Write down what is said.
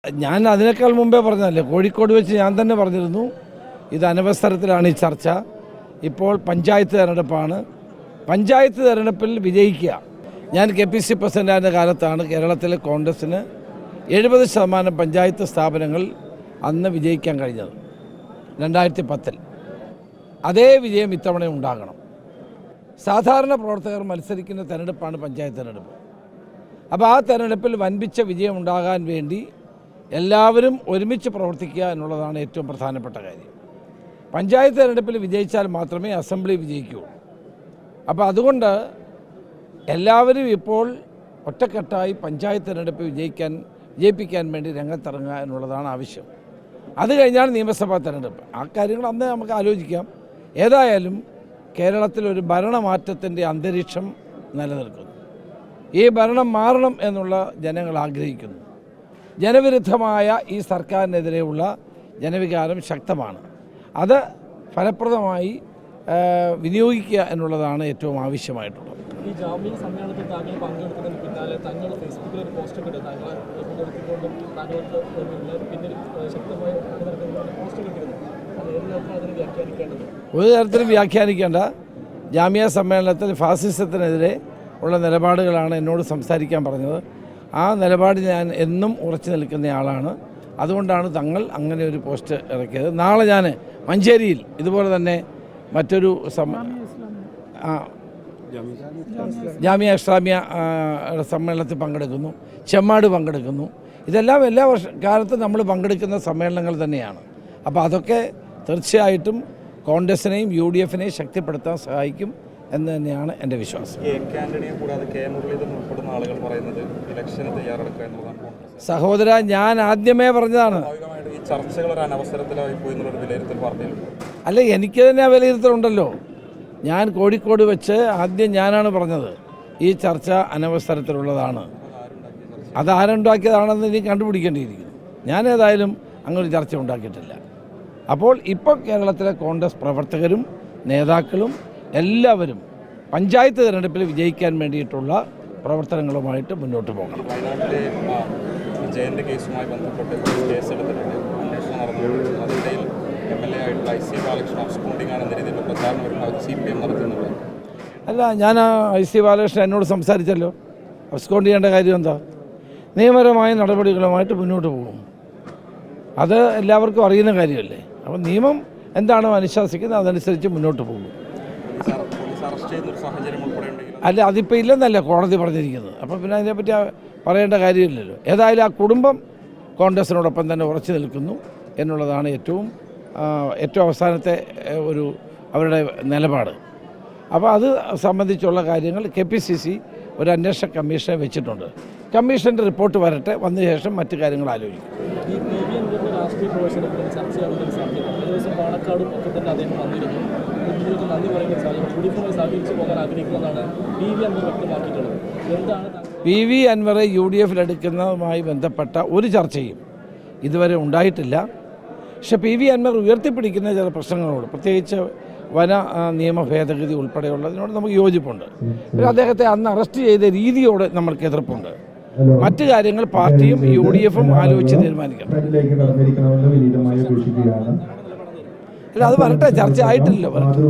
ഞാൻ അതിനേക്കാൾ മുമ്പേ പറഞ്ഞതല്ലേ, കോഴിക്കോട് വെച്ച് ഞാൻ തന്നെ പറഞ്ഞിരുന്നു ഇത് അനവസരത്തിലാണ് ഈ ചർച്ച. ഇപ്പോൾ പഞ്ചായത്ത് തിരഞ്ഞെടുപ്പാണ്. പഞ്ചായത്ത് തിരഞ്ഞെടുപ്പിൽ വിജയിക്കുക. ഞാൻ KPC പ്രസിഡൻ്റായിരുന്ന കാലത്താണ് കേരളത്തിലെ കോൺഗ്രസ്സിന് 70% പഞ്ചായത്ത് സ്ഥാപനങ്ങൾ അന്ന് വിജയിക്കാൻ കഴിഞ്ഞത് 2010-ൽ. അതേ വിജയം ഇത്തവണ ഉണ്ടാകണം. സാധാരണ പ്രവർത്തകർ മത്സരിക്കുന്ന തിരഞ്ഞെടുപ്പാണ് പഞ്ചായത്ത് തിരഞ്ഞെടുപ്പ്. അപ്പോൾ ആ തിരഞ്ഞെടുപ്പിൽ വൻപിച്ച വിജയം ഉണ്ടാകാൻ വേണ്ടി എല്ലാവരും ഒരുമിച്ച് പ്രവർത്തിക്കുക എന്നുള്ളതാണ് ഏറ്റവും പ്രധാനപ്പെട്ട കാര്യം. പഞ്ചായത്ത് തിരഞ്ഞെടുപ്പിൽ വിജയിച്ചാൽ മാത്രമേ അസംബ്ലി വിജയിക്കൂ. അപ്പോൾ അതുകൊണ്ട് എല്ലാവരും ഇപ്പോൾ ഒറ്റക്കെട്ടായി പഞ്ചായത്ത് തിരഞ്ഞെടുപ്പ് വിജയിപ്പിക്കാൻ വേണ്ടി രംഗത്തിറങ്ങുക എന്നുള്ളതാണ് ആവശ്യം. അത് കഴിഞ്ഞാൽ നിയമസഭാ തിരഞ്ഞെടുപ്പ്. ആ കാര്യങ്ങൾ അന്ന് നമുക്ക് ആലോചിക്കാം. ഏതായാലും കേരളത്തിലൊരു ഭരണമാറ്റത്തിൻ്റെ അന്തരീക്ഷം നിലനിൽക്കുന്നു. ഈ ഭരണം മാറണം എന്നുള്ള ജനങ്ങൾ ആഗ്രഹിക്കുന്നു. ജനവിരുദ്ധമായ ഈ സർക്കാരിനെതിരെയുള്ള ജനവികാരം ശക്തമാണ്. അത് ഫലപ്രദമായി വിനിയോഗിക്കുക എന്നുള്ളതാണ് ഏറ്റവും ആവശ്യമായിട്ടുള്ളത്. ഈ ജാമ്യ സമ്മേളനത്തിൽ താങ്കൾ പങ്കെടുത്തതിന് പിന്നാലെ തങ്ങൾ ഫേസ്ബുക്കിൽ ഒരു പോസ്റ്റ് ഇട്ടു. താങ്കളെ പങ്കെടുത്തുകൊണ്ടും താങ്കൾക്ക് പിന്നിൽ ശക്തമായ പോസ്റ്റ് കിട്ടിയിരുന്നു. അത് ഏത് തരത്തിലും അതിന് വ്യാഖ്യാനിക്കേണ്ടത്? ഒരു തരത്തിലും വ്യാഖ്യാനിക്കേണ്ട. ജാമ്യ സമ്മേളനത്തിൽ ഫാസിസത്തിനെതിരെ ഉള്ള നിലപാടുകളാണ് എന്നോട് സംസാരിക്കാൻ പറഞ്ഞത്. ആ നിലപാട് ഞാൻ എന്നും ഉറച്ചു നിൽക്കുന്നയാളാണ്. അതുകൊണ്ടാണ് തങ്ങൾ അങ്ങനെ ഒരു പോസ്റ്റ് ഇറക്കിയത്. നാളെ ഞാൻ മഞ്ചേരിയിൽ ഇതുപോലെ തന്നെ മറ്റൊരു ജാമിയ ഇസ്ലാമിയ സമ്മേളനത്തിൽ പങ്കെടുക്കുന്നു, ചെമ്മാട് പങ്കെടുക്കുന്നു. ഇതെല്ലാം എല്ലാ കാലത്തും നമ്മൾ പങ്കെടുക്കുന്ന സമ്മേളനങ്ങൾ തന്നെയാണ്. അപ്പോൾ അതൊക്കെ തീർച്ചയായിട്ടും കോൺഗ്രസിനെയും UDFനെയും ശക്തിപ്പെടുത്താൻ സഹായിക്കും എന്ന് തന്നെയാണ് എൻ്റെ വിശ്വാസം. സഹോദര, ഞാൻ ആദ്യമേ പറഞ്ഞതാണ്. അല്ല, എനിക്ക് തന്നെ വിലയിരുത്തലുണ്ടല്ലോ. ഞാൻ കോഴിക്കോട് വെച്ച് ആദ്യം ഞാനാണ് പറഞ്ഞത് ഈ ചർച്ച അനവസരത്തിലുള്ളതാണ്. അതാരുണ്ടാക്കിയതാണെന്ന് ഇനി കണ്ടുപിടിക്കേണ്ടിയിരിക്കുന്നു. ഞാൻ ഏതായാലും അങ്ങനെ ചർച്ച ഉണ്ടാക്കിയിട്ടില്ല. അപ്പോൾ ഇപ്പോൾ കേരളത്തിലെ കോൺഗ്രസ് പ്രവർത്തകരും നേതാക്കളും എല്ലാവരും പഞ്ചായത്ത് തിരഞ്ഞെടുപ്പിൽ വിജയിക്കാൻ വേണ്ടിയിട്ടുള്ള പ്രവർത്തനങ്ങളുമായിട്ട് മുന്നോട്ട് പോകണം. വയനാട്ടിലെ വിജയൻ്റെ കേസുമായി ബന്ധപ്പെട്ട് കേസെടുത്തിട്ടുണ്ട്, അന്വേഷണം നടന്നു. അതിനിടയിൽ MLA ആയിട്ടുള്ള IC ബാലകൃഷ്ണൻ അബ്സ്കോണ്ടിങ് ആണെന്ന രീതിയിൽ പ്രചാരണം വരുമ്പോൾ CPM നടത്തുന്നുണ്ട്. അല്ല, ഞാൻ IC ബാലകൃഷ്ണൻ എന്നോട് സംസാരിച്ചല്ലോ. അബ്സ്കോണ്ട് ചെയ്യേണ്ട കാര്യം എന്താ? നിയമപരമായ നടപടികളുമായിട്ട് മുന്നോട്ട് പോകും. അത് എല്ലാവർക്കും അറിയുന്ന കാര്യമല്ലേ. അപ്പോൾ നിയമം എന്താണോ അനുശാസിക്കുന്നത് അതനുസരിച്ച് മുന്നോട്ട് പോകും. അല്ല, അതിപ്പോൾ ഇല്ലെന്നല്ല കോടതി പറഞ്ഞിരിക്കുന്നത്. അപ്പോൾ പിന്നെ അതിനെപ്പറ്റി പറയേണ്ട കാര്യമില്ലല്ലോ. ഏതായാലും ആ കുടുംബം കോൺഗ്രസിനോടൊപ്പം തന്നെ ഉറച്ചു നിൽക്കുന്നു എന്നുള്ളതാണ് ഏറ്റവും അവസാനത്തെ അവരുടെ നിലപാട്. അപ്പോൾ അത് സംബന്ധിച്ചുള്ള കാര്യങ്ങൾ KPCC ഒരു അന്വേഷണ കമ്മീഷനെ വെച്ചിട്ടുണ്ട്. കമ്മീഷൻ്റെ റിപ്പോർട്ട് വരട്ടെ, വന്ന ശേഷം മറ്റു കാര്യങ്ങൾ ആലോചിക്കും. രാഷ്ട്രീയ പ്രവേശനത്തിന് ചർച്ചയാവുന്ന ഒരു സാധ്യത. ഒരു ദിവസം പാണക്കാടും ഒക്കെ തന്നെ അദ്ദേഹം വന്നിരുന്നു. നിങ്ങൾക്ക് നന്ദി പറയുന്ന സാധ്യത UDFുമായി സഹകരിച്ച് പോകാൻ ആഗ്രഹിക്കുന്നതാണ് PV അൻവർ വ്യക്തമാക്കിയിട്ടുള്ളത്. എന്താണ് PV അൻവറെ UDFിലെടുക്കുന്നതുമായി ബന്ധപ്പെട്ട ഒരു ചർച്ചയും ഇതുവരെ ഉണ്ടായിട്ടില്ല. പക്ഷെ PV അൻവർ ഉയർത്തിപ്പിടിക്കുന്ന ചില പ്രശ്നങ്ങളോട്, പ്രത്യേകിച്ച് വന നിയമ ഭേദഗതി ഉൾപ്പെടെയുള്ളതിനോട് നമുക്ക് യോജിപ്പുണ്ട്. അദ്ദേഹത്തെ അന്ന് അറസ്റ്റ് ചെയ്ത രീതിയോട് നമ്മൾക്ക് എതിർപ്പുണ്ട്. മറ്റു കാര്യങ്ങൾ പാർട്ടിയും UDFും ആലോചിച്ച് തീരുമാനിക്കണം. അല്ല, അത് വരട്ടെ, ചർച്ച ആയിട്ടില്ലല്ലോ. വരട്ടെ.